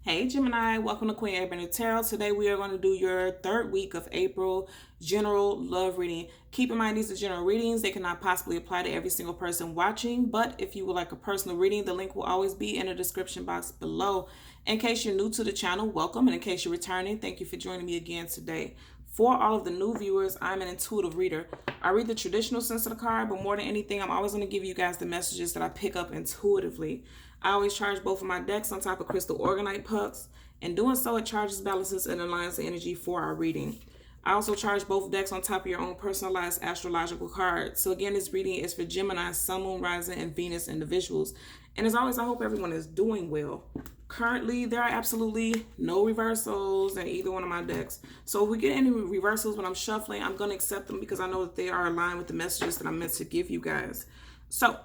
Hey Gemini, welcome to Queen Ebony Tarot. Today we are going to do your third week of April general love reading. Keep in mind these are general readings. They cannot possibly apply to every single person watching, but if you would like a personal reading, the link will always be in the description box below. In case you're new to the channel, welcome, and in case you're returning, thank you for joining me again today. For all of the new viewers, I'm an intuitive reader. I read the traditional sense of the card, but more than anything, I'm always going to give you guys the messages that I pick up intuitively. I always charge both of my decks on top of crystal organite pucks, and doing so, it charges, balances, and aligns the energy for our reading. I also charge both decks on top of your own personalized astrological card. So again, this reading is for Gemini, Sun, Moon, Rising, and Venus individuals. And as always, I hope everyone is doing well. Currently, there are absolutely no reversals in either one of my decks. So if we get any reversals when I'm shuffling, I'm going to accept them because I know that they are aligned with the messages that I'm meant to give you guys. So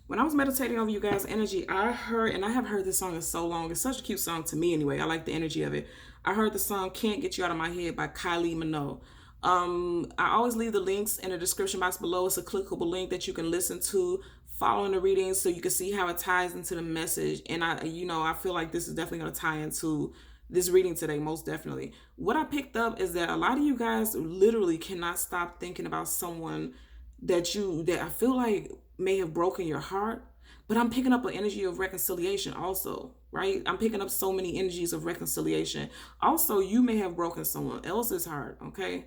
when I was meditating over you guys' energy, I heard, and I have heard this song in so long. It's such a cute song to me anyway. I like the energy of it. I heard the song Can't Get You Out of My Head by Kylie Minogue. I always leave the links in the description box below. It's a clickable link that you can listen to following the reading so you can see how it ties into the message. And I feel like this is definitely going to tie into this reading today, most definitely. What I picked up is that a lot of you guys literally cannot stop thinking about someone that I feel like may have broken your heart, but I'm picking up an energy of reconciliation also, right? I'm picking up so many energies of reconciliation. Also, you may have broken someone else's heart, okay?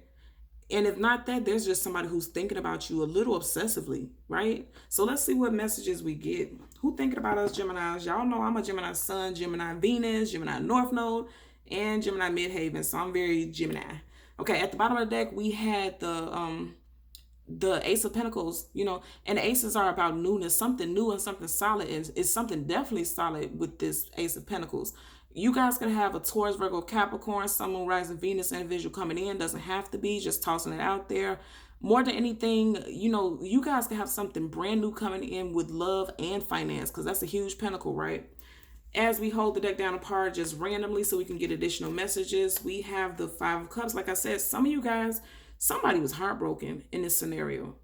And if not that, there's just somebody who's thinking about you a little obsessively, right? So let's see what messages we get. Who thinking about us Geminis? Y'all know I'm a Gemini Sun, Gemini Venus, Gemini North Node, and Gemini Midhaven. So I'm very Gemini. Okay, at the bottom of the deck, we had the Ace of Pentacles, and the aces are about newness, something new and something solid. Is something definitely solid with this Ace of Pentacles. You guys can have a Taurus, Virgo, Capricorn, Sun, Moon, Rising, Venus individual coming in. Doesn't have to be, just tossing it out there. More than anything, you guys can have something brand new coming in with love and finance, because that's a huge pentacle, right? As we hold the deck down apart just randomly so we can get additional messages, we have the Five of Cups. Like I said, some of you guys, somebody was heartbroken in this scenario.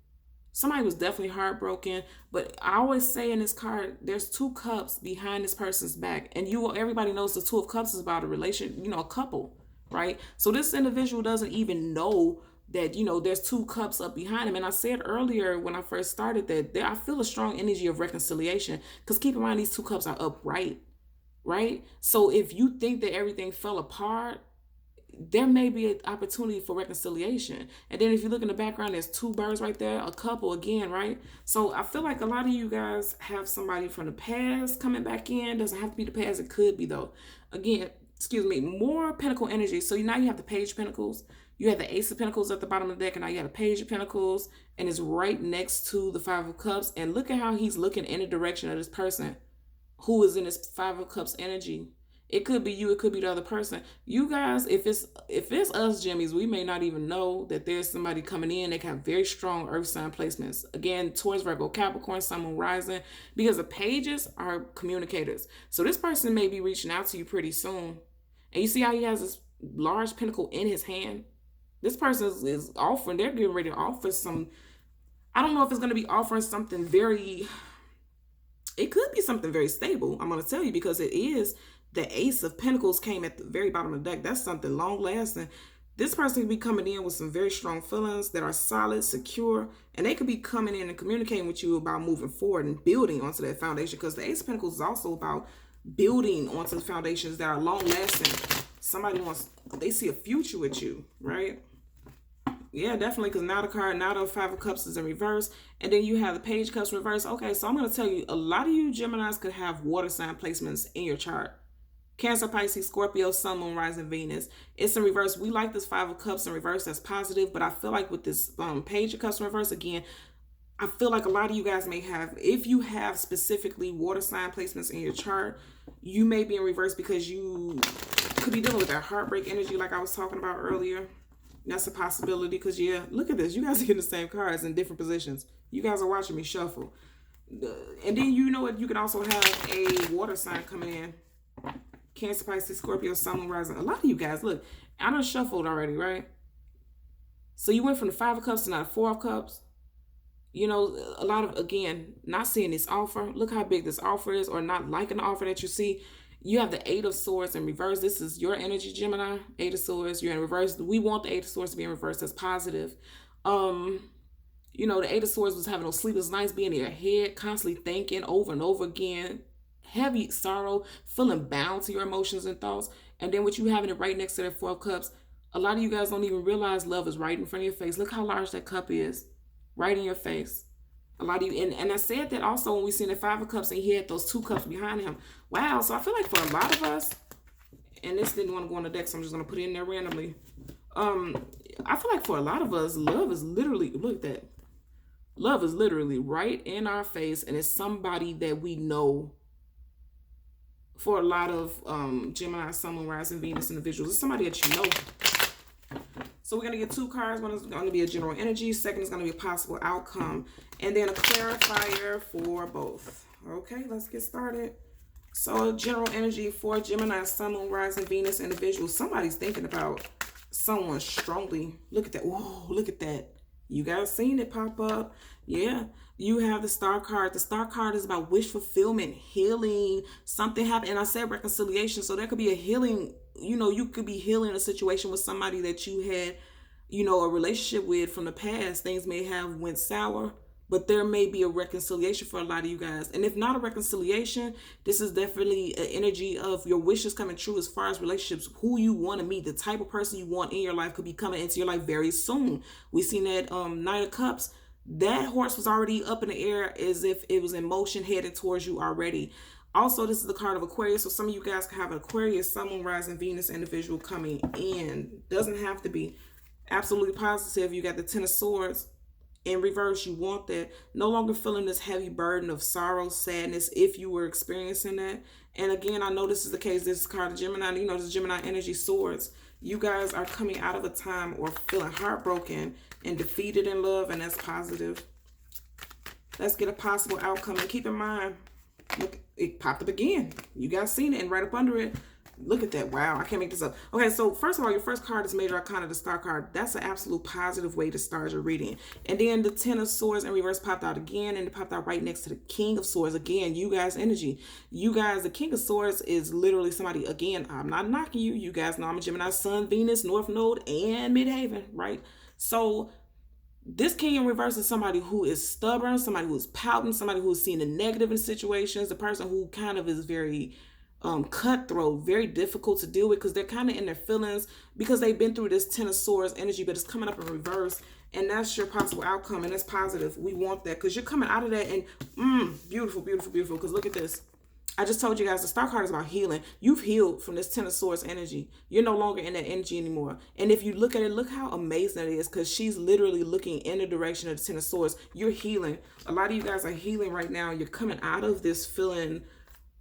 Somebody was definitely heartbroken, but I always say in this card, there's two cups behind this person's back, and everybody knows the Two of Cups is about a relation, a couple, right? So this individual doesn't even know that, there's two cups up behind him. And I said earlier when I first started that I feel a strong energy of reconciliation, because keep in mind, these two cups are upright, right? So if you think that everything fell apart, there may be an opportunity for reconciliation. And then if you look in the background, there's two birds right there, a couple again, right? So I feel like a lot of you guys have somebody from the past coming back in. Doesn't have to be the past, it could be though. Again, more Pentacle energy. So now you have the Page of Pentacles. You have the Ace of Pentacles at the bottom of the deck, and now you have the Page of Pentacles, and it's right next to the Five of Cups. And look at how he's looking in the direction of this person who is in this Five of Cups energy. It could be you, it could be the other person. You guys, if it's us Jimmies, we may not even know that there's somebody coming in. They can have very strong earth sign placements. Again, Taurus, Virgo, Capricorn, Sun, Moon, Rising, because the pages are communicators. So this person may be reaching out to you pretty soon. And you see how he has this large pentacle in his hand? This person is offering, they're getting ready to offer some, I don't know if it's going to be offering something it could be something very stable. I'm going to tell you, because it is the Ace of Pentacles came at the very bottom of the deck. That's something long lasting. This person could be coming in with some very strong feelings that are solid, secure, and they could be coming in and communicating with you about moving forward and building onto that foundation, because the Ace of Pentacles is also about building onto the foundations that are long lasting. They see a future with you, right? Yeah, definitely, because now the Five of Cups is in reverse, and then you have the Page of Cups reverse. Okay, so I'm going to tell you, a lot of you Geminis could have water sign placements in your chart. Cancer, Pisces, Scorpio, Sun, Moon, Rising, Venus. It's in reverse. We like this Five of Cups in reverse. That's positive, but I feel like with this Page of Cups in reverse, again, I feel like a lot of you guys may have, if you have specifically water sign placements in your chart, you may be in reverse because you could be dealing with that heartbreak energy like I was talking about earlier. That's a possibility, because yeah, look at this. You guys are getting the same cards in different positions. You guys are watching me shuffle. And then you know what? You can also have a water sign coming in. Cancer, Pisces, Scorpio, Sun, Moon, Rising. A lot of you guys, look, I done shuffled already, right? So you went from the Five of Cups to now the Four of Cups. A lot of, again, not seeing this offer. Look how big this offer is, or not liking the offer that you see. You have the Eight of Swords in reverse. This is your energy, Gemini. Eight of Swords, you're in reverse. We want the Eight of Swords to be in reverse. That's positive. The Eight of Swords was having those sleepless nights, being in your head, constantly thinking over and over again, heavy sorrow, feeling bound to your emotions and thoughts. And then with you having it right next to that Four of Cups, a lot of you guys don't even realize love is right in front of your face. Look how large that cup is, right in your face. A lot of you, and I said that also when we seen the Five of Cups and he had those two cups behind him. Wow, so I feel like for a lot of us, and this didn't want to go on the deck, so I'm just going to put it in there randomly. I feel like for a lot of us, love is literally, look at that. Love is literally right in our face, and it's somebody that we know. For a lot of Gemini, Sun, Moon, Rising, Venus individuals, it's somebody that you know. So we're going to get two cards. One is going to be a general energy. Second is going to be a possible outcome. And then a clarifier for both. Okay, let's get started. So general energy for Gemini, Sun, Moon, Rising, Venus individuals. Somebody's thinking about someone strongly. Look at that. Whoa, look at that. You guys seen it pop up. Yeah. You have the Star card. The Star card is about wish fulfillment, healing, something happened. And I said reconciliation. So there could be a healing. You could be healing a situation with somebody that you had, a relationship with from the past. Things may have went sour, but there may be a reconciliation for a lot of you guys. And if not a reconciliation, this is definitely an energy of your wishes coming true as far as relationships, who you want to meet, the type of person you want in your life could be coming into your life very soon. We seen that Knight of Cups. That horse was already up in the air as if it was in motion headed towards you already. Also, this is the card of Aquarius. So some of you guys can have an Aquarius, Sun, Moon, Rising, Venus individual coming in. Doesn't have to be. Absolutely positive. You got the Ten of Swords in reverse. You want that. No longer feeling this heavy burden of sorrow, sadness, if you were experiencing that. And again, I know this is the case. This card of Gemini, this is Gemini energy, swords. You guys are coming out of a time or feeling heartbroken and defeated in love, and that's positive. Let's get a possible outcome. And keep in mind, look, it popped up again. You guys seen it, and right up under it, look at that. Wow, I can't make this up. Okay, so first of all, your first card is Major Arcana, the Star card. That's an absolute positive way to start your reading. And then the Ten of Swords in reverse popped out again, and it popped out right next to the King of Swords. Again, you guys' energy. You guys, the King of Swords is literally somebody, again, I'm not knocking you. You guys know I'm a Gemini, Sun, Venus, North Node, and Midhaven, right? So this King in reverse is somebody who is stubborn, somebody who is pouting, somebody who is seeing the negative in situations, the person who kind of is very cutthroat, very difficult to deal with because they're kind of in their feelings because they've been through this Ten of Swords energy, but it's coming up in reverse, and that's your possible outcome, and that's positive. We want that because you're coming out of that, and beautiful, beautiful, beautiful, because look at this. I just told you guys the Star card is about healing. You've healed from this Ten of Swords energy. You're no longer in that energy anymore. And if you look at it, look how amazing it is because she's literally looking in the direction of the Ten of Swords. You're healing. A lot of you guys are healing right now. You're coming out of this feeling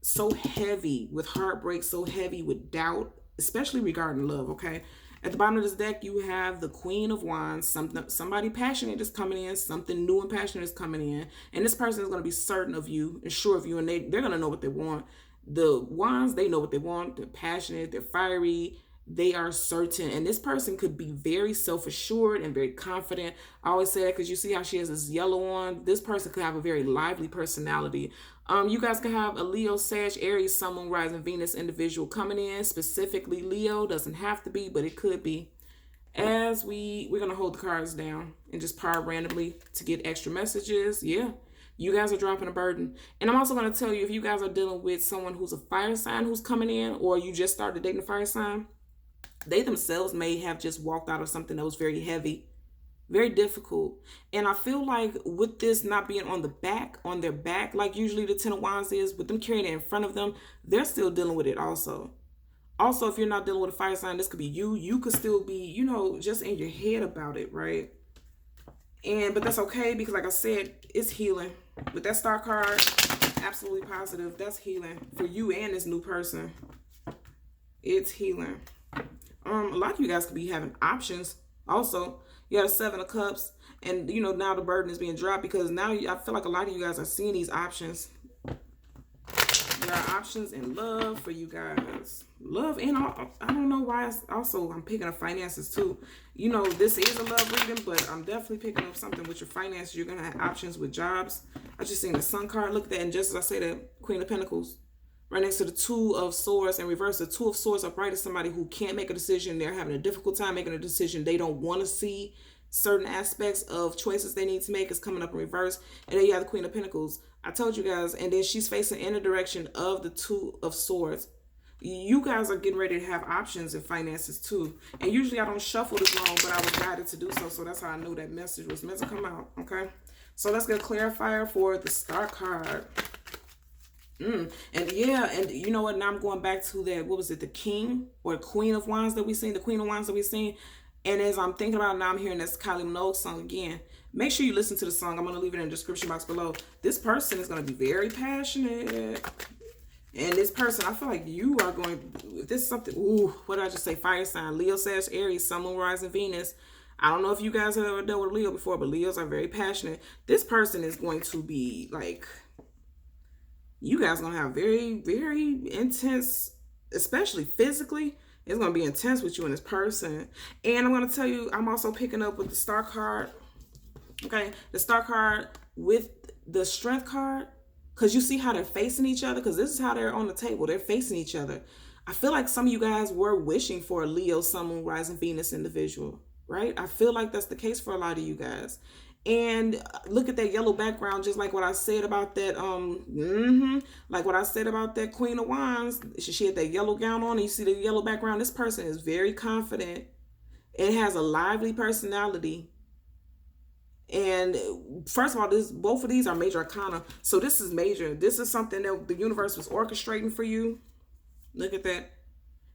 so heavy with heartbreak, so heavy with doubt, especially regarding love, okay? At the bottom of this deck, you have the Queen of Wands. Somebody passionate is coming in. Something new and passionate is coming in. And this person is going to be certain of you and sure of you. And they're going to know what they want. The Wands, they know what they want. They're passionate. They're fiery. They are certain. And this person could be very self-assured and very confident. I always say that because you see how she has this yellow on. This person could have a very lively personality. You guys can have a Leo, Sag, Aries, Sun, Moon, Rising, Venus individual coming in. Specifically Leo. Doesn't have to be, but it could be. As we're going to hold the cards down and just power randomly to get extra messages. Yeah. You guys are dropping a burden. And I'm also going to tell you, if you guys are dealing with someone who's a fire sign who's coming in, or you just started dating a fire sign, they themselves may have just walked out of something that was very heavy, very difficult. And I feel like with this not being on their back, like usually the Ten of Wands is, with them carrying it in front of them, they're still dealing with it also. Also, if you're not dealing with a fire sign, this could be you. You could still be, just in your head about it, right? But that's okay because, like I said, it's healing. With that Star card, absolutely positive. That's healing for you and this new person. It's healing. A lot of you guys could be having options. Also, you got a Seven of Cups, and now the burden is being dropped because now I feel like a lot of you guys are seeing these options. There are options in love for you guys. Love, and I don't know why. I'm picking up finances too. This is a love reading, but I'm definitely picking up something with your finances. You're gonna have options with jobs. I just seen the Sun card. Look at that, and just as I say, the Queen of Pentacles. Right next to the Two of Swords in reverse. The Two of Swords upright is somebody who can't make a decision. They're having a difficult time making a decision. They don't want to see certain aspects of choices they need to make. Is coming up in reverse. And then you have the Queen of Pentacles. I told you guys. And then she's facing in the direction of the Two of Swords. You guys are getting ready to have options in finances too. And usually I don't shuffle this long, but I was guided to do so. So that's how I knew that message was meant to come out. Okay. So let's get a clarifier for the Star card. And yeah, and you know what? Now I'm going back to that. What was it? The King or Queen of Wands that we seen. The Queen of Wands that we seen. And as I'm thinking about it now, I'm hearing this Kylie Minogue song again. Make sure you listen to the song. I'm going to leave it in the description box below. This person is going to be very passionate. And this person, I feel like you are going, if this is something, ooh, what did I just say? Fire sign, Leo, Sag, Aries, Sun, Moon, Rising, Venus. I don't know if you guys have ever dealt with Leo before, but Leos are very passionate. This person is going to be like, you guys are going to have very, very intense, especially physically. It's going to be intense with you and this person. And I'm going to tell you, I'm also picking up with the Star card. Okay, the Star card with the Strength card. Because you see how they're facing each other? Because this is how they're on the table. They're facing each other. I feel like some of you guys were wishing for a Leo, Sun, Moon, Rising, Venus individual, right? I feel like that's the case for a lot of you guys. And look at that yellow background, just like what I said about that, like what I said about that Queen of Wands. She had that yellow gown on, and you see the yellow background. This person is very confident. It has a lively personality. And first of all, both of these are major arcana. So this is major. This is something that the universe was orchestrating for you. Look at that.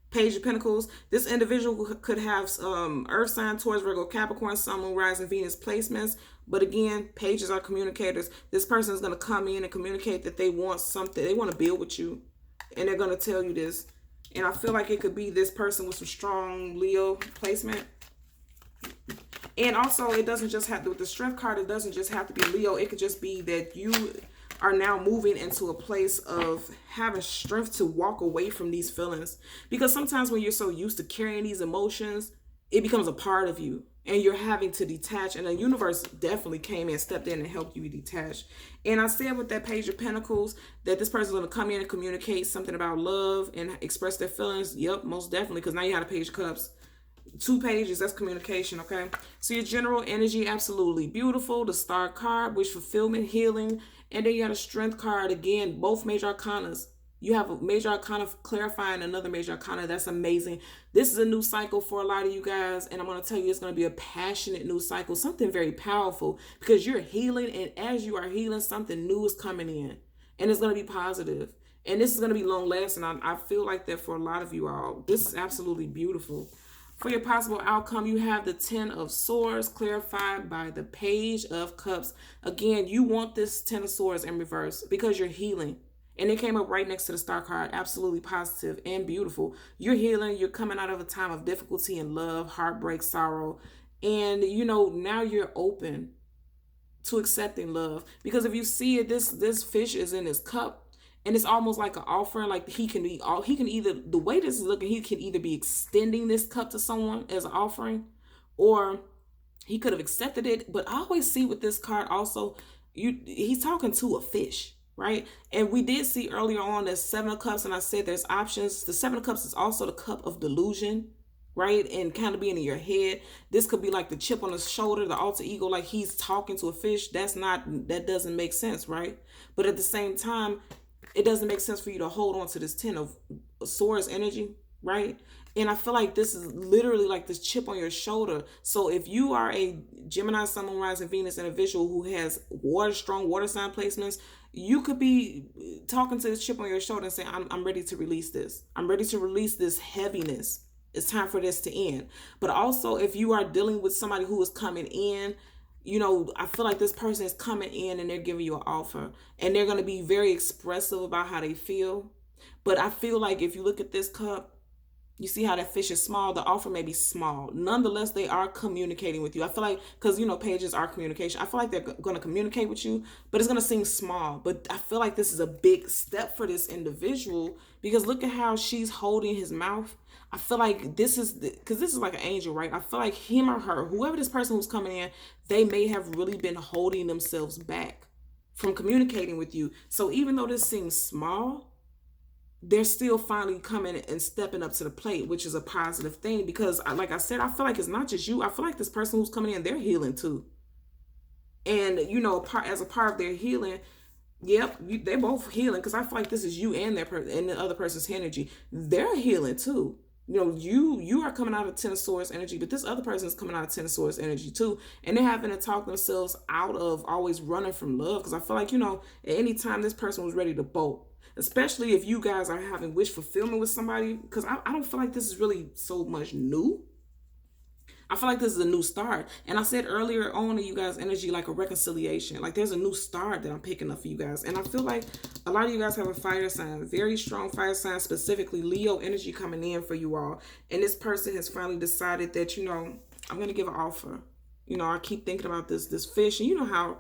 Page of Pentacles. This individual could have Earth sign, Taurus, Virgo, Capricorn, Sun, Moon, Rising, Venus placements. But again, pages are communicators. This person is going to come in and communicate that they want something. They want to build with you. And they're going to tell you this. And I feel like it could be this person with some strong Leo placement. And also, it doesn't just have to, with the Strength card, it doesn't just have to be Leo. It could just be that you are now moving into a place of having strength to walk away from these feelings. Because sometimes when you're so used to carrying these emotions, it becomes a part of you. And you're having to detach. And the universe definitely came in, stepped in and helped you detach. And I said with that Page of Pentacles that this person is going to come in and communicate something about love and express their feelings. Yep, most definitely. Because now you have a Page of Cups. 2 pages, that's communication, okay? So your general energy, absolutely beautiful. The Star card, wish fulfillment, healing. And then you have a Strength card, again, both major arcanas. You have a major arcana clarifying another major arcana. That's amazing. This is a new cycle for a lot of you guys. And I'm going to tell you, it's going to be a passionate new cycle. Something very powerful. Because you're healing. And as you are healing, something new is coming in. And it's going to be positive. And this is going to be long lasting. I feel like that for a lot of you all. This is absolutely beautiful. For your possible outcome, you have the 10 of Swords clarified by the Page of Cups. Again, you want this 10 of Swords in reverse because you're healing. And it came up right next to the Star card. Absolutely positive and beautiful. You're healing. You're coming out of a time of difficulty and love, heartbreak, sorrow. And, you know, now you're open to accepting love. Because if you see it, this fish is in his cup. And it's almost like an offering, like he can either, the way this is looking, he can either be extending this cup to someone as an offering, or he could have accepted it. But I always see with this card also, he's talking to a fish, right? And we did see earlier on that 7 of Cups, and I said there's options. The 7 of Cups is also the cup of delusion, right? And kind of being in your head. This could be like the chip on the shoulder, the alter ego, like he's talking to a fish. That doesn't make sense, right? But at the same time, it doesn't make sense for you to hold on to this 10 of Swords energy, right? And I feel like this is literally like this chip on your shoulder. So if you are a Gemini, Sun, Moon, Rising, Venus individual who has strong water sign placements, you could be talking to this chip on your shoulder and saying, I'm ready to release this. I'm ready to release this heaviness. It's time for this to end. But also, if you are dealing with somebody who is coming in, you know, I feel like this person is coming in and they're giving you an offer. And they're going to be very expressive about how they feel. But I feel like if you look at this cup, you see how that fish is small. The offer may be small. Nonetheless, they are communicating with you. I feel like, because, you know, pages are communication. I feel like they're going to communicate with you, but it's going to seem small. But I feel like this is a big step for this individual, because look at how she's holding his mouth. I feel like this is, because this is like an angel, right? I feel like him or her, whoever this person who's coming in, they may have really been holding themselves back from communicating with you. So even though this seems small, they're still finally coming and stepping up to the plate, which is a positive thing, because like I said, I feel like it's not just you. I feel like this person who's coming in, they're healing too. And as a part of their healing, yep, they're both healing, because I feel like this is you and and the other person's energy. They're healing too. You are coming out of Ten of Swords energy, but this other person is coming out of Ten of Swords energy too, and they're having to talk themselves out of always running from love. Because I feel like at any time this person was ready to bolt, especially if you guys are having wish fulfillment with somebody. Because I don't feel like this is really so much new. I feel like this is a new start. And I said earlier on to you guys, energy like a reconciliation. Like there's a new start that I'm picking up for you guys. And I feel like a lot of you guys have a fire sign, very strong fire sign, specifically Leo energy coming in for you all. And this person has finally decided that, I'm going to give an offer. I keep thinking about this fish. And you know how,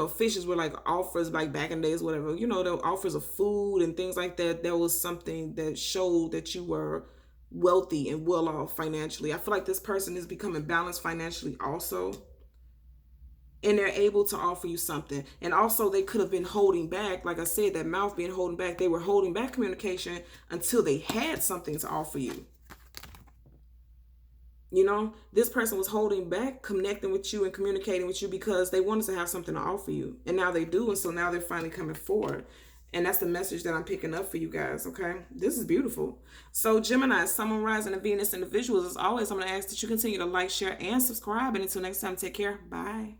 fishes were like offers like back in the days, whatever. The offers of food and things like that. That was something that showed that you were wealthy and well off financially. I feel like this person is becoming balanced financially also, and they're able to offer you something. And also they could have been holding back, like I said, that mouth being holding back. They were holding back communication until they had something to offer you. This person was holding back connecting with you and communicating with you because they wanted to have something to offer you, and now they do. And so now they're finally coming forward. And that's the message that I'm picking up for you guys, okay? This is beautiful. So Gemini, Sun, Moon, Rising, and Venus individuals, as always, I'm going to ask that you continue to like, share, and subscribe. And until next time, take care. Bye.